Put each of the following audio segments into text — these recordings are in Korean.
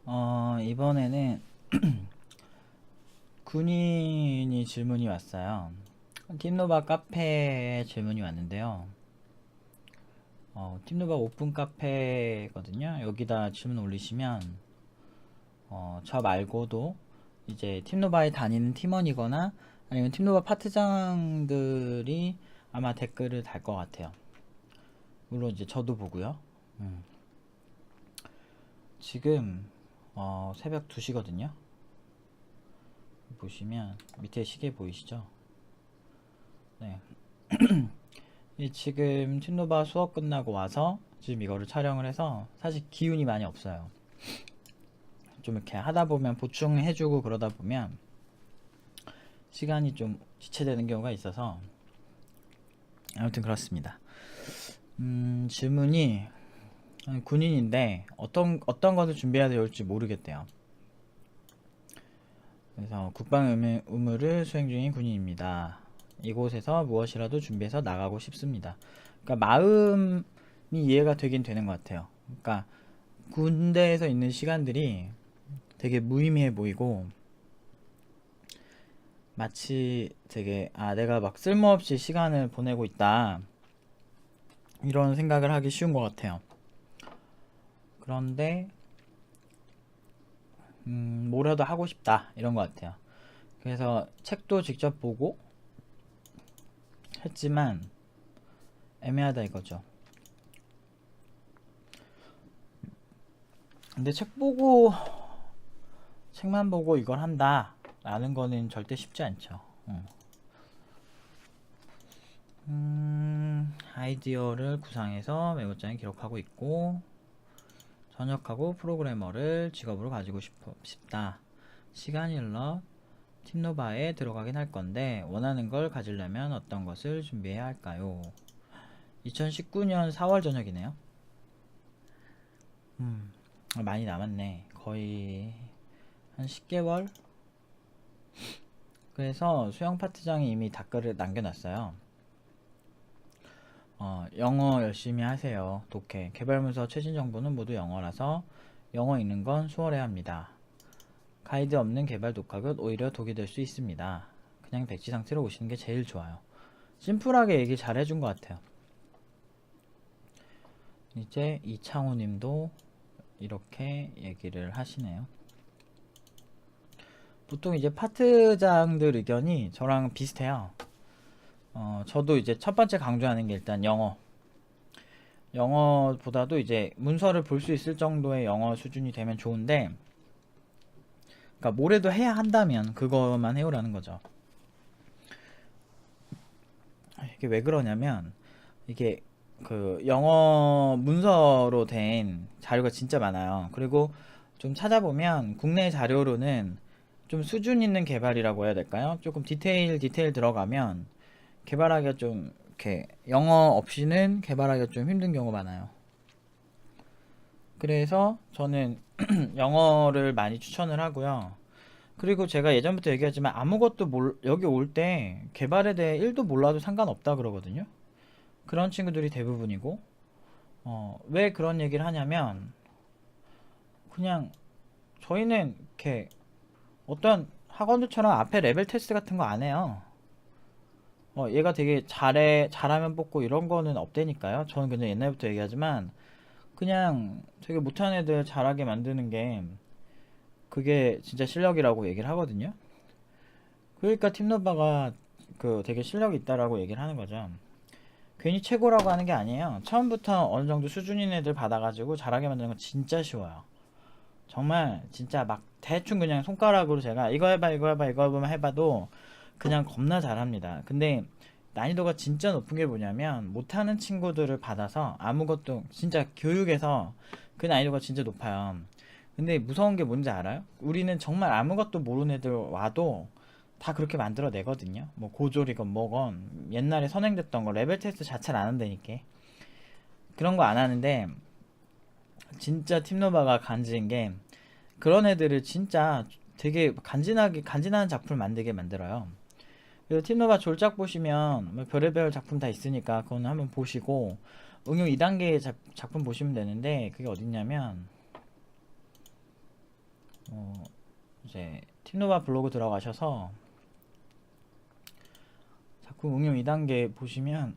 이번에는 군인이 질문이 왔어요. 팀노바 카페에 질문이 왔는데요. 팀노바 오픈 카페거든요. 여기다 질문 올리시면 저 말고도 이제 팀노바에 다니는 팀원이거나 아니면 팀노바 파트장들이 아마 댓글을 달 것 같아요. 물론 이제 저도 보고요. 지금 새벽 2시거든요. 보시면 밑에 시계 보이시죠? 네. 지금 팀노바 수업 끝나고 와서 지금 이거를 촬영을 해서 사실 기운이 많이 없어요. 좀 이렇게 하다 보면 보충해주고 그러다 보면 시간이 좀 지체되는 경우가 있어서 아무튼 그렇습니다. 질문이 군인인데 어떤 것을 준비해야 될지 모르겠대요. 그래서 국방 의무를 수행 중인 군인입니다. 이곳에서 무엇이라도 준비해서 나가고 싶습니다. 그러니까 마음이 이해가 되긴 되는 것 같아요. 그러니까 군대에서 있는 시간들이 되게 무의미해 보이고 마치 되게 내가 막 쓸모없이 시간을 보내고 있다 이런 생각을 하기 쉬운 것 같아요. 그런데 뭐라도 하고 싶다 이런 것 같아요. 그래서 책도 직접 보고 했지만 애매하다 이거죠. 근데 책만 보고 이걸 한다 라는 거는 절대 쉽지 않죠. 아이디어를 구상해서 메모장에 기록하고 있고 전역하고 프로그래머를 직업으로 가지고 싶다. 시간이 흘러 팀노바에 들어가긴 할 건데 원하는 걸 가지려면 어떤 것을 준비해야 할까요? 2019년 4월 전역이네요. 많이 남았네. 거의 한 10개월? 그래서 수영 파트장이 이미 댓글을 남겨놨어요. 영어 열심히 하세요. 독해. 개발 문서 최신 정보는 모두 영어라서 영어 읽는 건 수월해야 합니다. 가이드 없는 개발 독학은 오히려 독이 될 수 있습니다. 그냥 백지 상태로 오시는 게 제일 좋아요. 심플하게 얘기 잘 해준 것 같아요. 이제 이창호 님도 이렇게 얘기를 하시네요. 보통 이제 파트장들 의견이 저랑 비슷해요. 저도 이제 첫 번째 강조하는 게 일단 영어보다도 이제 문서를 볼 수 있을 정도의 영어 수준이 되면 좋은데, 그러니까 뭐래도 해야 한다면 그거만 해오라는 거죠. 이게 왜 그러냐면 이게 그 영어 문서로 된 자료가 진짜 많아요. 그리고 좀 찾아보면 국내 자료로는 좀 수준 있는 개발이라고 해야 될까요? 조금 디테일 들어가면 개발하기가 좀 이렇게 영어 없이는 개발하기가 좀 힘든 경우가 많아요. 그래서 저는 영어를 많이 추천을 하고요. 그리고 제가 예전부터 얘기하지만 아무것도 여기 올 때 개발에 대해 1도 몰라도 상관없다 그러거든요. 그런 친구들이 대부분이고, 왜 그런 얘기를 하냐면 그냥 저희는 이렇게 어떤 학원들처럼 앞에 레벨 테스트 같은 거 안 해요. 얘가 되게 잘하면 뽑고 이런 거는 없다니까요. 저는 그냥 옛날부터 얘기하지만 그냥 되게 못하는 애들 잘하게 만드는 게 그게 진짜 실력이라고 얘기를 하거든요. 그러니까 팀노바가 그 되게 실력이 있다라고 얘기를 하는 거죠. 괜히 최고라고 하는 게 아니에요. 처음부터 어느 정도 수준인 애들 받아가지고 잘하게 만드는 건 진짜 쉬워요. 정말 진짜 막 대충 그냥 손가락으로 제가 이거 해봐 이거 해봐 이거 해보면 해봐도 그냥 겁나 잘합니다. 근데 난이도가 진짜 높은 게 뭐냐면 못하는 친구들을 받아서 아무것도 진짜 교육에서 그 난이도가 진짜 높아요. 근데 무서운 게 뭔지 알아요? 우리는 정말 아무것도 모르는 애들 와도 다 그렇게 만들어 내거든요. 뭐 고졸이건 뭐건 옛날에 선행됐던 거 레벨 테스트 자체를 안 한다니까. 그런 거 안 하는데 진짜 팀노바가 간지인 게 그런 애들을 진짜 되게 간지나는 작품을 만들게 만들어요. 그래서 팀노바 졸작 보시면 뭐 별의별 작품 다 있으니까 그거는 한번 보시고 응용 2단계 작품 보시면 되는데 그게 어딨냐면 이제 팁노바 블로그 들어가셔서 작품 응용 2단계 보시면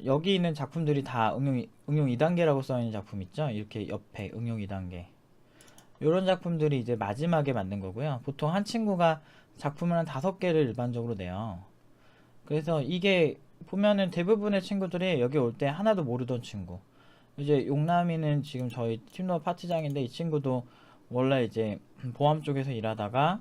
여기 있는 작품들이 다 응용 2단계라고 써있는 작품 있죠? 이렇게 옆에 응용 2단계. 이런 작품들이 이제 마지막에 만든 거고요. 보통 한 친구가 작품을 한 5개를 일반적으로 내요. 그래서 이게 보면은 대부분의 친구들이 여기 올 때 하나도 모르던 친구. 이제 용남이는 지금 저희 팀너 파트장인데, 이 친구도 원래 이제 보안 쪽에서 일하다가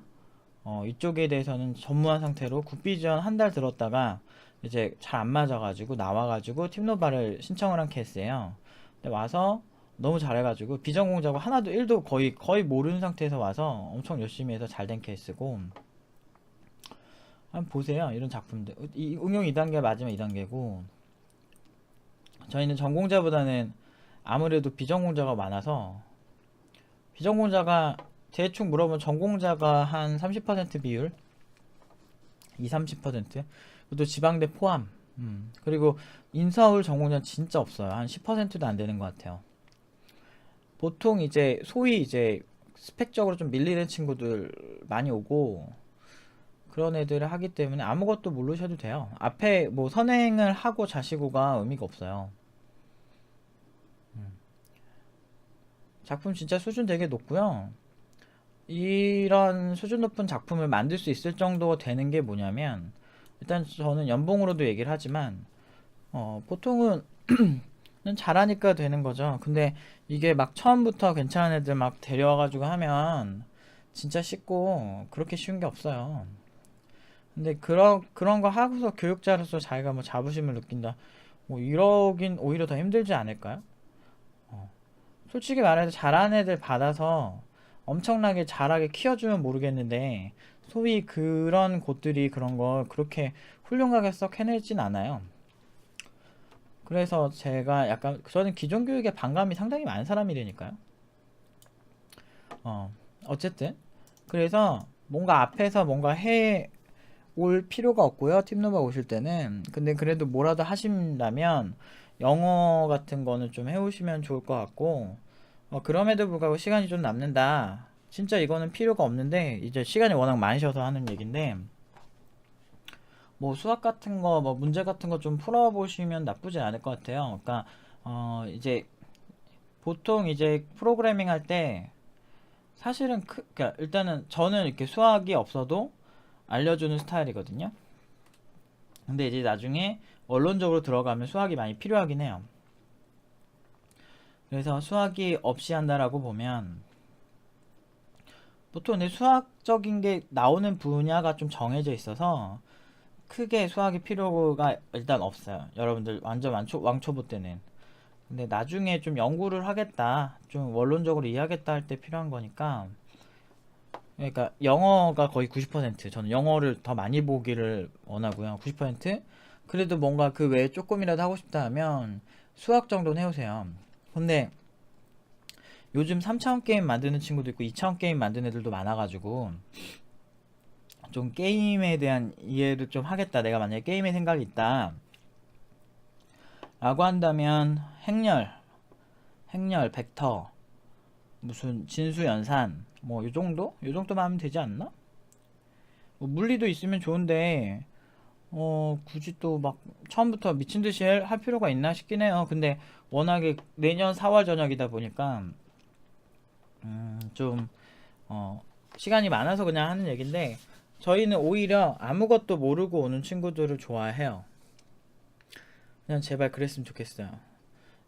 이쪽에 대해서는 전무한 상태로 굿비전 한 달 들었다가 이제 잘 안 맞아가지고 나와가지고 팀노바를 신청을 한 케이스예요. 근데 와서 너무 잘해가지고 비전공자고 하나도 1도 거의 모르는 상태에서 와서 엄청 열심히 해서 잘 된 케이스고, 한번 보세요. 이런 작품들. 이 응용 2단계 마지막 2단계고, 저희는 전공자보다는 아무래도 비전공자가 많아서, 비전공자가 대충 물어보면 전공자가 한 30% 비율, 20-30%, 또 지방대 포함. 그리고 인서울 전공자 진짜 없어요. 한 10%도 안 되는 것 같아요. 보통 이제 소위 이제 스펙적으로 좀 밀리는 친구들 많이 오고 그런 애들을 하기 때문에 아무것도 모르셔도 돼요. 앞에 뭐 선행을 하고 자시고가 의미가 없어요. 작품 진짜 수준 되게 높고요. 이런 수준 높은 작품을 만들 수 있을 정도 되는 게 뭐냐면, 일단 저는 연봉으로도 얘기를 하지만 보통은 잘하니까 되는 거죠. 근데 이게 막 처음부터 괜찮은 애들 막 데려와가지고 하면 진짜 쉽고 그렇게 쉬운 게 없어요. 근데 그런 거 하고서 교육자로서 자기가 뭐 자부심을 느낀다, 뭐 이러긴 오히려 더 힘들지 않을까요? 솔직히 말해서 잘하는 애들 받아서 엄청나게 잘하게 키워주면 모르겠는데, 소위 그런 곳들이 그런 걸 그렇게 훌륭하게 썩 해내진 않아요. 그래서 제가 약간, 저는 기존 교육에 반감이 상당히 많은 사람이라니까요. 어쨌든 그래서 뭔가 앞에서 뭔가 해 올 필요가 없고요. 팀노바 오실 때는. 근데 그래도 뭐라도 하신다면 영어 같은 거는 좀 해오시면 좋을 것 같고, 그럼에도 불구하고 시간이 좀 남는다, 진짜 이거는 필요가 없는데, 이제 시간이 워낙 많으셔서 하는 얘긴데, 뭐 수학 같은 거, 뭐 문제 같은 거 좀 풀어보시면 나쁘지 않을 것 같아요. 그러니까 이제 보통 이제 프로그래밍 할 때 사실은 그러니까 일단은 저는 이렇게 수학이 없어도 알려주는 스타일이거든요. 근데 이제 나중에 원론적으로 들어가면 수학이 많이 필요하긴 해요. 그래서 수학이 없이 한다라고 보면, 보통 내 수학적인 게 나오는 분야가 좀 정해져 있어서 크게 수학이 필요가 일단 없어요. 여러분들 완전 왕초보 때는. 근데 나중에 좀 연구를 하겠다, 좀 원론적으로 이해하겠다 할 때 필요한 거니까. 그러니까 영어가 거의 90%, 저는 영어를 더 많이 보기를 원하고요. 90%. 그래도 뭔가 그 외에 조금이라도 하고 싶다 하면 수학 정도는 해오세요. 근데 요즘 3차원 게임 만드는 친구도 있고 2차원 게임 만드는 애들도 많아가지고, 좀 게임에 대한 이해를 좀 하겠다, 내가 만약에 게임에 생각이 있다 라고 한다면 행렬, 벡터, 무슨 진수 연산, 뭐 요정도? 요정도만 하면 되지 않나? 뭐 물리도 있으면 좋은데 굳이 또 막 처음부터 미친듯이 할 필요가 있나 싶긴 해요. 근데 워낙에 내년 4월 전역이다 보니까 좀 시간이 많아서 그냥 하는 얘긴데, 저희는 오히려 아무것도 모르고 오는 친구들을 좋아해요. 그냥 제발 그랬으면 좋겠어요.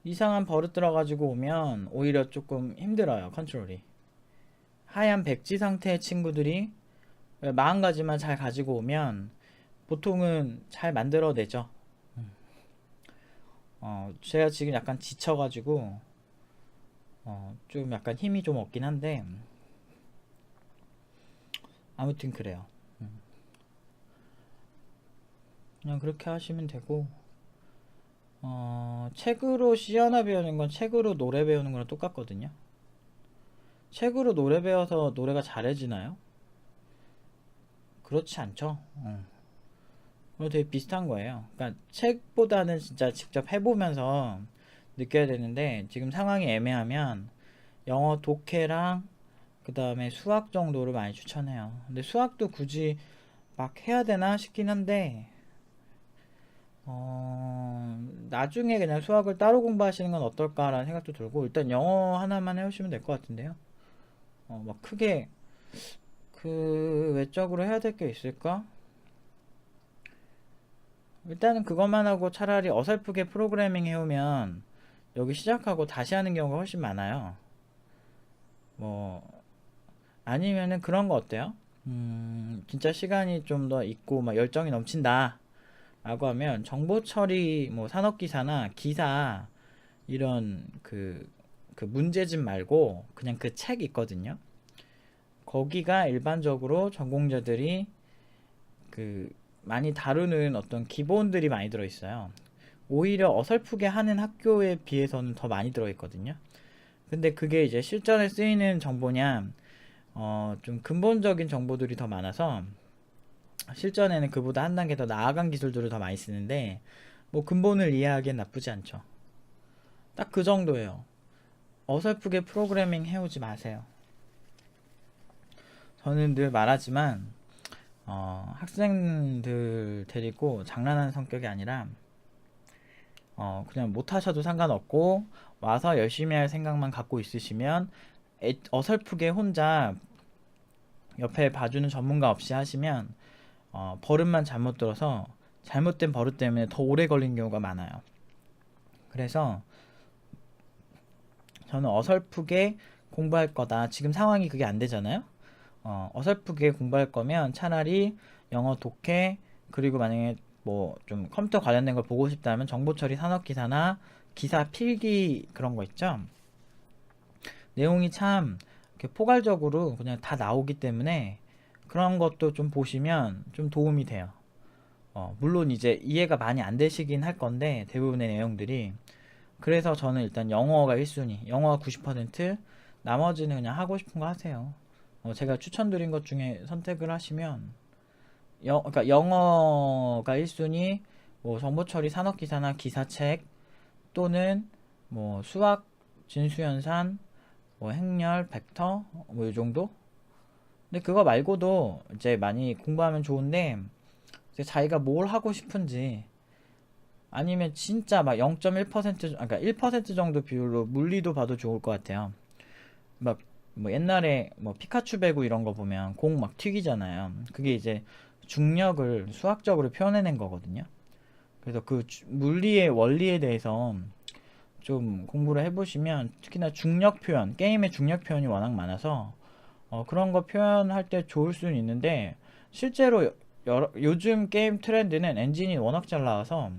이상한 버릇 들어가지고 오면 오히려 조금 힘들어요, 컨트롤이. 하얀 백지 상태의 친구들이 마음가짐만 잘 가지고 오면 보통은 잘 만들어내죠. 제가 지금 약간 지쳐가지고 좀 약간 힘이 좀 없긴 한데, 아무튼 그래요. 그냥 그렇게 하시면 되고, 책으로 C 하나 배우는 건 책으로 노래 배우는 거랑 똑같거든요. 책으로 노래 배워서 노래가 잘해지나요? 그렇지 않죠. 그거 되게 비슷한 거예요. 그러니까 책보다는 진짜 직접 해보면서 느껴야 되는데, 지금 상황이 애매하면 영어 독해랑 그 다음에 수학 정도를 많이 추천해요. 근데 수학도 굳이 막 해야 되나 싶긴 한데, 나중에 그냥 수학을 따로 공부하시는 건 어떨까라는 생각도 들고, 일단 영어 하나만 해오시면 될 것 같은데요. 막 크게 그 외적으로 해야 될 게 있을까? 일단은 그것만 하고 차라리 어설프게 프로그래밍 해오면 여기 시작하고 다시 하는 경우가 훨씬 많아요. 뭐 아니면은 그런 거 어때요? 진짜 시간이 좀 더 있고 막 열정이 넘친다 라고 하면 정보 처리 뭐 산업기사나 기사 이런 그 문제집 말고 그냥 그 책 있거든요. 거기가 일반적으로 전공자들이 그 많이 다루는 어떤 기본들이 많이 들어있어요. 오히려 어설프게 하는 학교에 비해서는 더 많이 들어있거든요. 근데 그게 이제 실전에 쓰이는 정보냐, 좀 근본적인 정보들이 더 많아서 실전에는 그보다 한 단계 더 나아간 기술들을 더 많이 쓰는데 뭐 근본을 이해하기엔 나쁘지 않죠. 딱 그 정도예요. 어설프게 프로그래밍 해오지 마세요. 저는 늘 말하지만 학생들 데리고 장난하는 성격이 아니라 그냥 못하셔도 상관없고 와서 열심히 할 생각만 갖고 있으시면 어설프게 혼자 옆에 봐주는 전문가 없이 하시면 버릇만 잘못 들어서 잘못된 버릇 때문에 더 오래 걸린 경우가 많아요. 그래서 저는 어설프게 공부할 거다. 지금 상황이 그게 안 되잖아요. 어설프게 공부할 거면 차라리 영어 독해 그리고 만약에 뭐 좀 컴퓨터 관련된 걸 보고 싶다면 정보처리 산업기사나 기사 필기 그런 거 있죠. 내용이 참 이렇게 포괄적으로 그냥 다 나오기 때문에 그런 것도 좀 보시면 좀 도움이 돼요. 물론 이제 이해가 많이 안 되시긴 할 건데 대부분의 내용들이 그래서 저는 일단 영어가 1순위 영어가 90% 나머지는 그냥 하고 싶은 거 하세요. 제가 추천드린 것 중에 선택을 하시면 그러니까 영어가 1순위 뭐 정보처리 산업기사나 기사책 또는 뭐 수학 진수연산 뭐 행렬 벡터 뭐 이 정도. 근데 그거 말고도 이제 많이 공부하면 좋은데 이제 자기가 뭘 하고 싶은지 아니면 진짜 막 0.1% 그러니까 1% 정도 비율로 물리도 봐도 좋을 것 같아요. 막 뭐 옛날에 뭐 피카츄 배구 이런 거 보면 공 막 튀기잖아요. 그게 이제 중력을 수학적으로 표현해낸 거거든요. 그래서 그 물리의 원리에 대해서 좀 공부를 해보시면 특히나 중력 표현, 게임의 중력 표현이 워낙 많아서 그런 거 표현할 때 좋을 수는 있는데 실제로 요즘 게임 트렌드는 엔진이 워낙 잘 나와서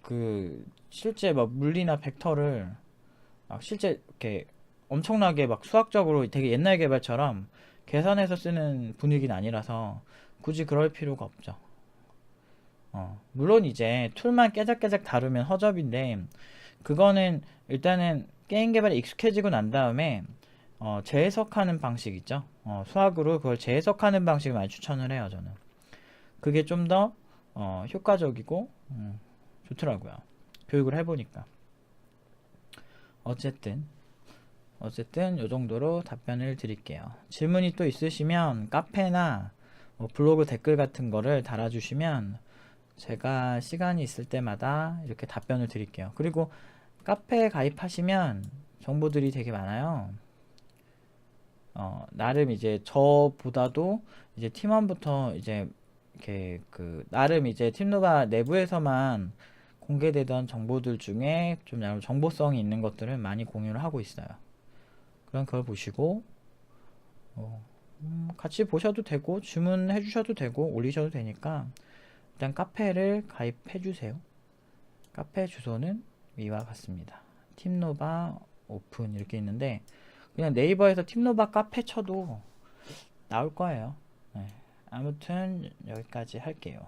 그 실제 막 물리나 벡터를 막 실제 이렇게 엄청나게 막 수학적으로 되게 옛날 개발처럼 계산해서 쓰는 분위기는 아니라서 굳이 그럴 필요가 없죠. 물론 이제 툴만 깨작깨작 다루면 허접인데 그거는 일단은 게임 개발에 익숙해지고 난 다음에 재해석하는 방식 있죠. 수학으로 그걸 재해석하는 방식을 많이 추천을 해요, 저는. 그게 좀 더 효과적이고 좋더라고요. 교육을 해보니까. 어쨌든 요 정도로 답변을 드릴게요. 질문이 또 있으시면 카페나 뭐 블로그 댓글 같은 거를 달아주시면 제가 시간이 있을 때마다 이렇게 답변을 드릴게요. 그리고 카페에 가입하시면 정보들이 되게 많아요. 나름 이제 저보다도 이제 팀원부터 이제 이렇게 그 나름 이제 팀노바 내부에서만 공개되던 정보들 중에 좀 정보성이 있는 것들을 많이 공유를 하고 있어요. 그럼 그걸 보시고 같이 보셔도 되고 주문해 주셔도 되고 올리셔도 되니까 일단 카페를 가입해 주세요. 카페 주소는 위와 같습니다. 팀노바 오픈 이렇게 있는데 그냥 네이버에서 팀노바 카페 쳐도 나올 거예요. 네. 아무튼 여기까지 할게요.